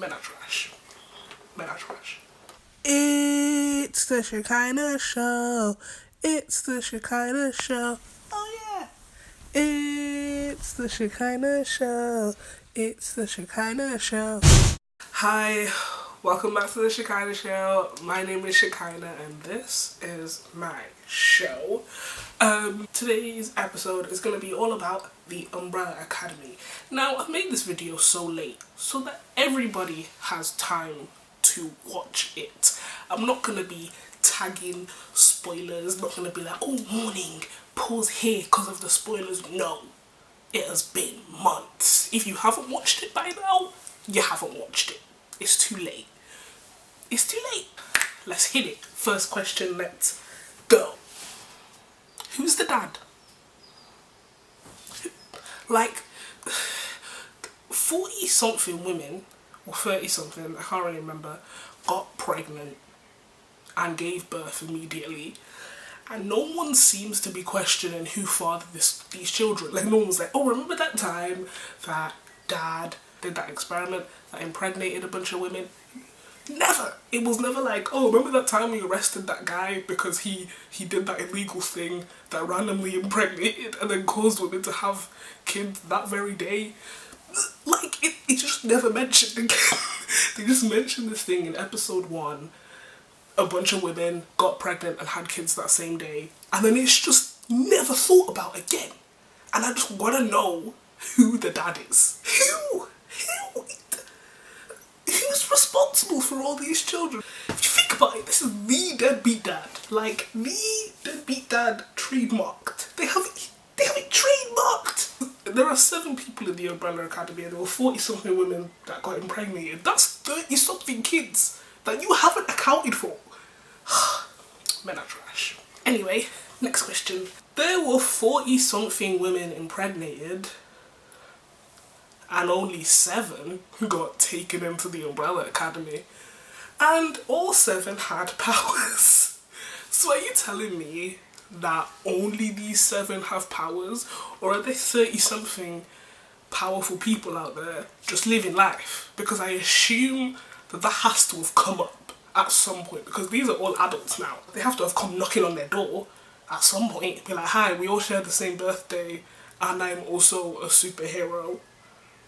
Men are trash. Men are trash. It's the Shekinah show. It's the Shekinah show. Oh yeah. It's the Shekinah show. It's the Shekinah show. Hi, welcome back to the Shekinah show. My name is Shekinah and this is my show. Today's episode is going to be all about the Umbrella Academy. Now, I've made this video so late so that everybody has time to watch it. I'm not going to be tagging spoilers, not going to be like, oh, warning, pause here because of the spoilers. No, it has been months. If you haven't watched it by now, you haven't watched it. It's too late. It's too late. Let's hit it. First question, let's go. Who's the dad? Like, 40 something women, or 30 something, I can't really remember, got pregnant and gave birth immediately. And no one seems to be questioning who fathered these children. Like, no one's like, oh, remember that time that dad did that experiment that impregnated a bunch of women? Never. It was never like, oh, remember that time we arrested that guy because he did that illegal thing that randomly impregnated and then caused women to have kids that very day? Like, it just never mentioned again. They just mentioned this thing in episode 1. A bunch of women got pregnant and had kids that same day, and then it's just never thought about again. And I just want to know who the dad is. Who's responsible for all these children? If you think about it, this is the deadbeat dad. Like, the deadbeat dad trademarked. They have it trademarked. There are 7 people in the Umbrella Academy and there were 40 something women that got impregnated. That's 30 something kids that you haven't accounted for. Men are trash. Anyway, next question. There were 40 something women impregnated and only 7 got taken into the Umbrella Academy, and all 7 had powers. So are you telling me that only these 7 have powers, or are there 30 something powerful people out there just living life? Because I assume that has to have come up at some point, because these are all adults now. They have to have come knocking on their door at some point, be like, hi, we all share the same birthday and I'm also a superhero,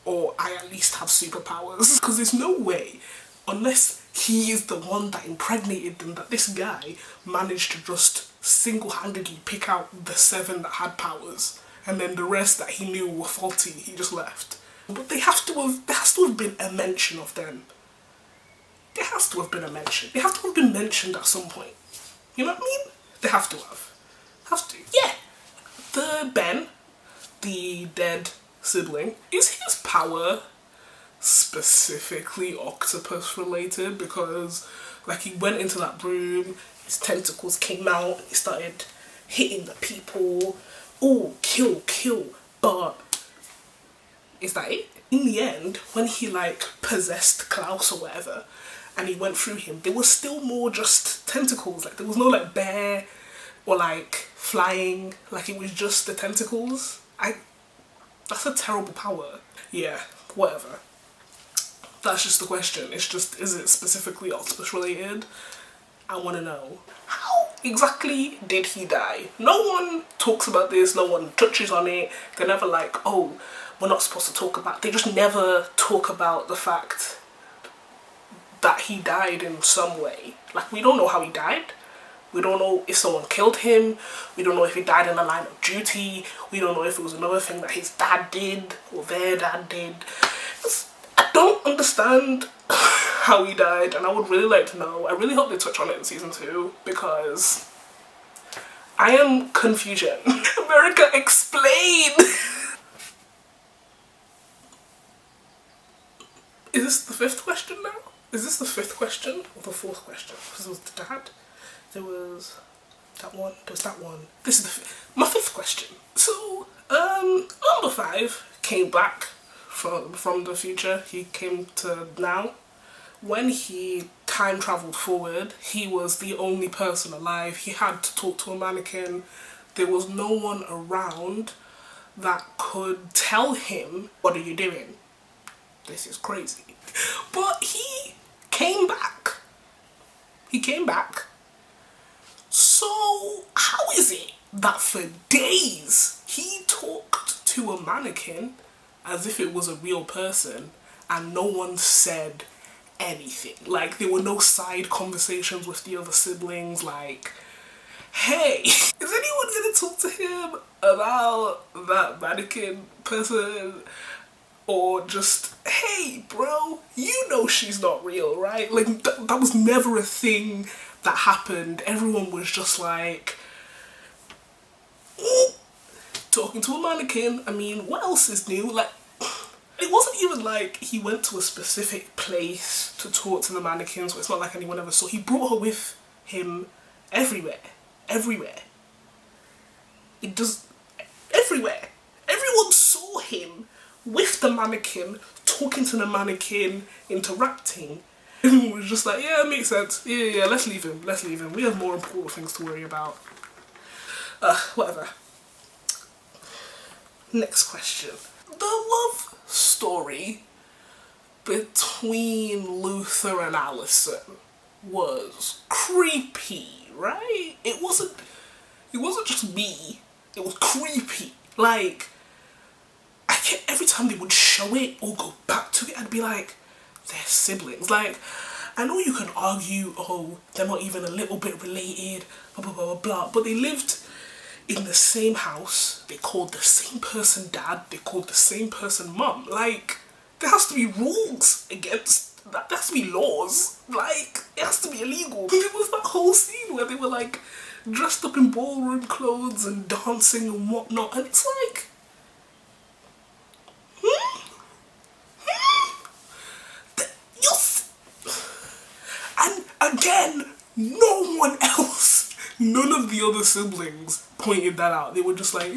or I at least have superpowers. Because there's no way, unless he is the one that impregnated them, that this guy managed to just single-handedly pick out the 7 that had powers, and then the rest that he knew were faulty, he just left. But there has to have been a mention of them. There has to have been a mention. They have to have been mentioned at some point. You know what I mean? They have to have. Have to. Yeah. The Ben, the dead sibling, is his power specifically octopus related? Because, like, he went into that room, his tentacles came out, he started hitting the people. Oh, kill, but is that it? In the end, when he, like, possessed Klaus or whatever, and he went through him, there was still more just tentacles. Like, there was no, like, bear or, like, flying. Like, it was just the tentacles. That's a terrible power. Yeah, whatever. That's just the question. It's just, is it specifically octopus related? I want to know. How exactly did he die? No one talks about this, no one touches on it. They're never like, oh, we're not supposed to talk about. They just never talk about the fact that he died in some way. Like, we don't know how he died. We don't know if someone killed him. We don't know if he died in the line of duty. We don't know if it was another thing that his dad did or their dad did. I don't understand how he died, and I would really like to know. I really hope they touch on it in season 2, because I am confusion. America, explain! Is this the 5th question now? Is this the 5th question or the 4th question? Because it was the dad, there was that one, This is my 5th question. So, number 5 came back from the future. He came to now. When he time travelled forward, he was the only person alive. He had to talk to a mannequin. There was no one around that could tell him, what are you doing? This is crazy. But came back. He came back. So how is it that for days he talked to a mannequin as if it was a real person and no one said anything? Like, there were no side conversations with the other siblings, like, hey, is anyone gonna talk to him about that mannequin person? Or just, hey bro, you know she's not real, right? Like, that was never a thing that happened. Everyone was just like, talking to a mannequin. I mean, what else is new? Like, it wasn't even like he went to a specific place to talk to the mannequins, so it's not like anyone ever saw. He brought her with him everywhere. Everywhere. It does... Everywhere. Everyone saw him with the mannequin, talking to the mannequin, interacting. Everyone was just like, yeah, it makes sense. Yeah, let's leave him. Let's leave him. We have more important things to worry about. Whatever. Next question. The love story between Luther and Allison was creepy, right? It wasn't just me. It was creepy. Like, every time they would show it or go back to it, I'd be like, they're siblings. Like, I know you can argue, oh, they're not even a little bit related, blah, blah, blah, blah, blah, but they lived in the same house. They called the same person dad. They called the same person mum. Like, there has to be rules against that. There has to be laws. Like, it has to be illegal. There was that whole scene where they were, like, dressed up in ballroom clothes and dancing and whatnot, and it's like, and again, no one else, none of the other siblings pointed that out. They were just like,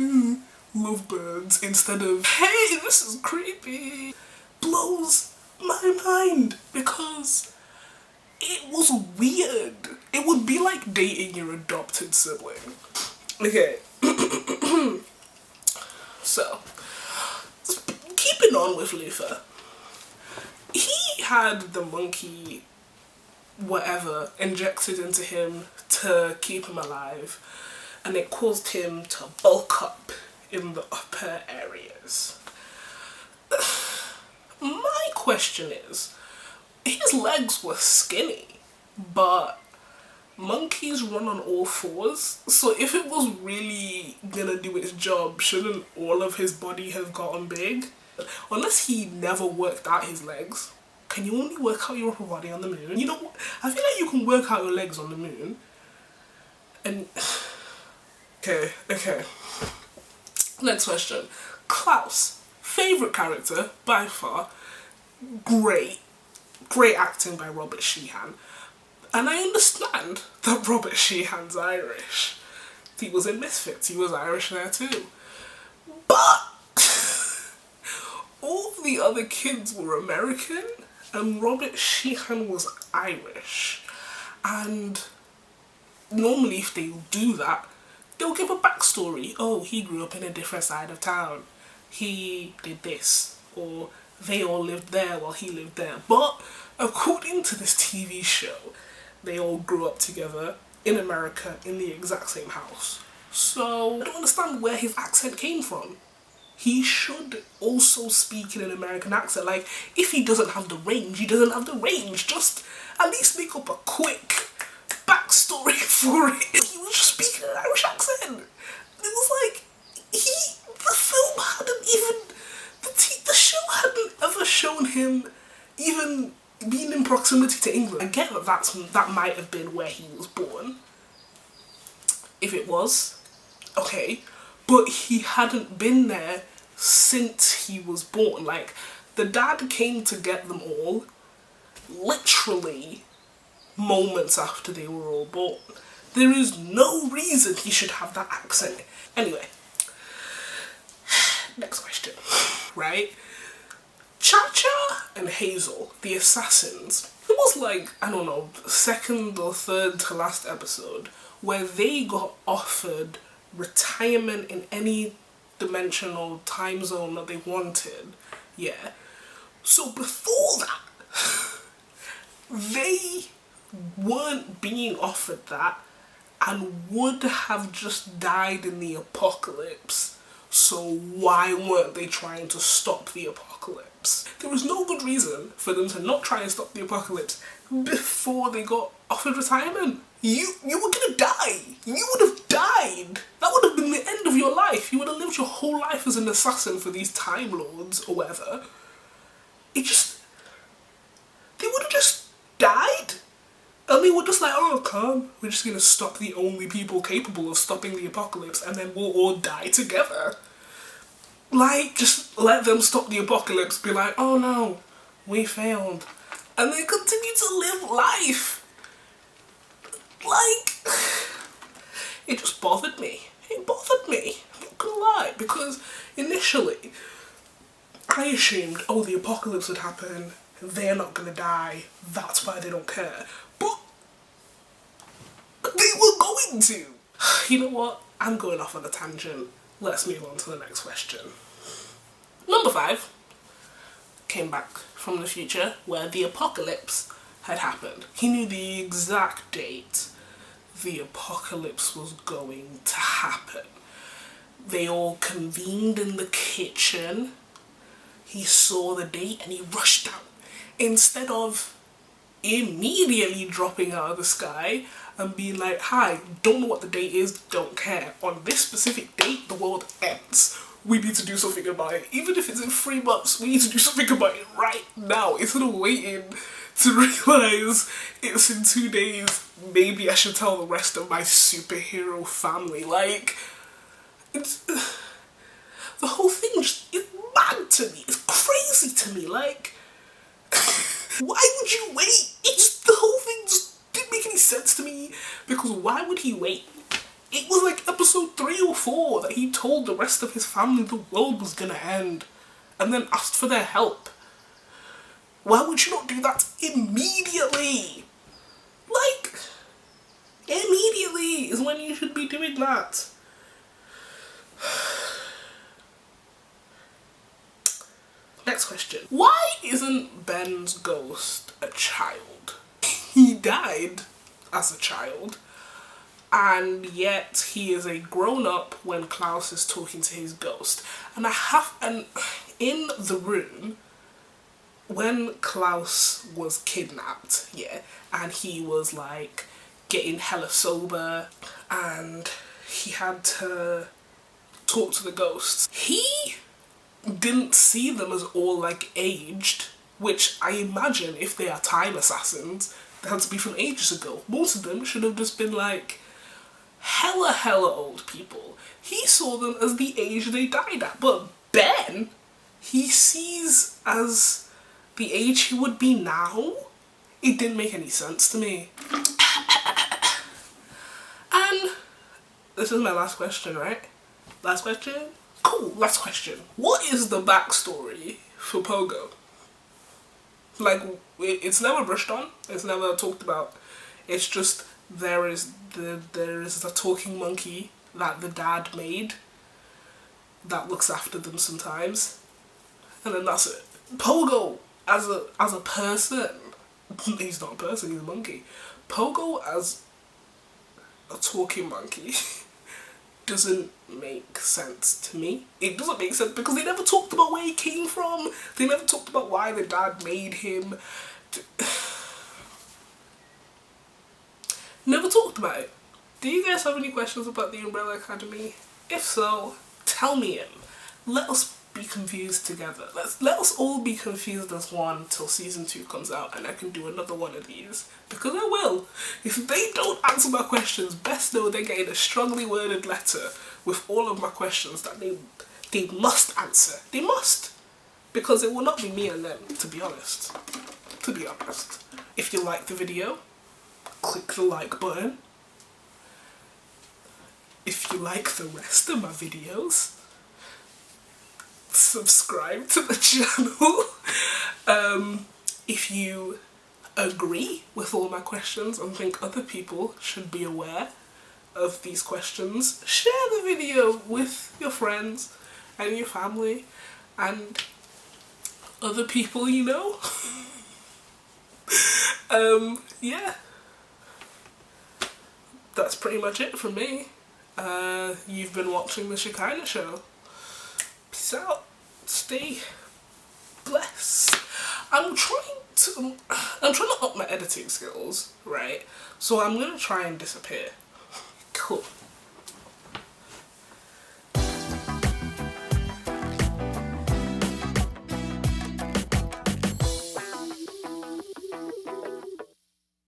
lovebirds, instead of, hey, this is creepy. Blows my mind, because it was weird. It would be like dating your adopted sibling. Okay. So, keeping on with Luther. He had the monkey whatever injected into him to keep him alive, and it caused him to bulk up in the upper areas. My question is, his legs were skinny, but monkeys run on all fours, so if it was really gonna do its job, shouldn't all of his body have gotten big? Unless he never worked out his legs. Can you only work out your upper body on the moon? You know what? I feel like you can work out your legs on the moon. And... Okay. Next question. Klaus. Favourite character, by far. Great acting by Robert Sheehan. And I understand that Robert Sheehan's Irish. He was in Misfits, he was Irish there too. But all the other kids were American and Robert Sheehan was Irish. And normally if they do that, they'll give a backstory. Oh, he grew up in a different side of town. He did this. Or they all lived there while he lived there. But according to this TV show, they all grew up together in America in the exact same house. So I don't understand where his accent came from. He should also speak in an American accent. Like, if he doesn't have the range, he doesn't have the range. Just at least make up a quick backstory for it. He was just speaking an Irish accent. It was like, the film hadn't even, the show hadn't ever shown him even being in proximity to England. I get that might have been where he was born. If it was, okay. But he hadn't been there since he was born. Like, the dad came to get them all literally moments after they were all born. There is no reason he should have that accent. Anyway, next question, right? Cha-Cha and Hazel, the assassins, it was like, I don't know, second or third to last episode where they got offered retirement in any dimensional time zone that they wanted. Yeah. So before that, they weren't being offered that and would have just died in the apocalypse. So why weren't they trying to stop the apocalypse? There was no good reason for them to not try and stop the apocalypse before they got offered retirement. You were gonna die. You would have died. That would have been the end of your life. You would have lived your whole life as an assassin for these Time Lords or whatever. They would have just died. And they were just like, oh, come, we're just gonna stop the only people capable of stopping the apocalypse and then we'll all die together. Like, just let them stop the apocalypse, be like, oh no, we failed. And they continue to live life. Like, it just bothered me. It bothered me, I'm not gonna lie, because initially, I assumed, oh, the apocalypse would happen, they're not gonna die, that's why they don't care. But they were going to. You know what? I'm going off on a tangent. Let's move on to the next question. Number 5 came back from the future where the apocalypse had happened. He knew the exact date the apocalypse was going to happen. They all convened in the kitchen. He saw the date and he rushed out. Instead of immediately dropping out of the sky and being like, hi, don't know what the date is, don't care. On this specific date, the world ends. We need to do something about it. Even if it's in 3 months, we need to do something about it right now. Instead of waiting to realise it's in 2 days, maybe I should tell the rest of my superhero family. Like, it's... the whole thing just is mad to me. It's crazy to me. Like, why would you wait? The whole thing just didn't make any sense to me. Because why would he wait? It was like episode 3 or 4 that he told the rest of his family the world was gonna end. And then asked for their help. Why would you not do that immediately? Like, immediately is when you should be doing that. Next question. Why isn't Ben's ghost a child? He died as a child, and yet he is a grown-up when Klaus is talking to his ghost. And in the room, when Klaus was kidnapped, yeah, and he was like getting hella sober and he had to talk to the ghosts, he didn't see them as all like aged, which I imagine if they are time assassins, they had to be from ages ago. Most of them should have just been like hella old people. He saw them as the age they died at, but Ben, he sees as the age he would be now. It didn't make any sense to me. And this is my last question, right? Last question? Cool, last question. What is the backstory for Pogo? Like, it's never brushed on, it's never talked about. It's just there is a talking monkey that the dad made that looks after them sometimes, and then that's it. Pogo as a person, he's not a person, he's a monkey. Pogo as a talking monkey doesn't make sense to me. It doesn't make sense because they never talked about where he came from. They never talked about why the dad made him. Never talked about it. Do you guys have any questions about the Umbrella Academy? If so, tell me it. Let us be confused together. Let us all be confused as one till season 2 comes out and I can do another one of these. Because I will. If they don't answer my questions, best know they're getting a strongly worded letter with all of my questions that they must answer. They must. Because it will not be me and them, to be honest. To be honest. If you like the video, click the like button. If you like the rest of my videos, subscribe to the channel. If you agree with all my questions and think other people should be aware of these questions, share the video with your friends and your family and other people you know. Yeah. That's pretty much it from me. You've been watching the Shekinah Show. Peace out. Stay blessed. I'm trying to up my editing skills, right? So I'm gonna try and disappear. Cool.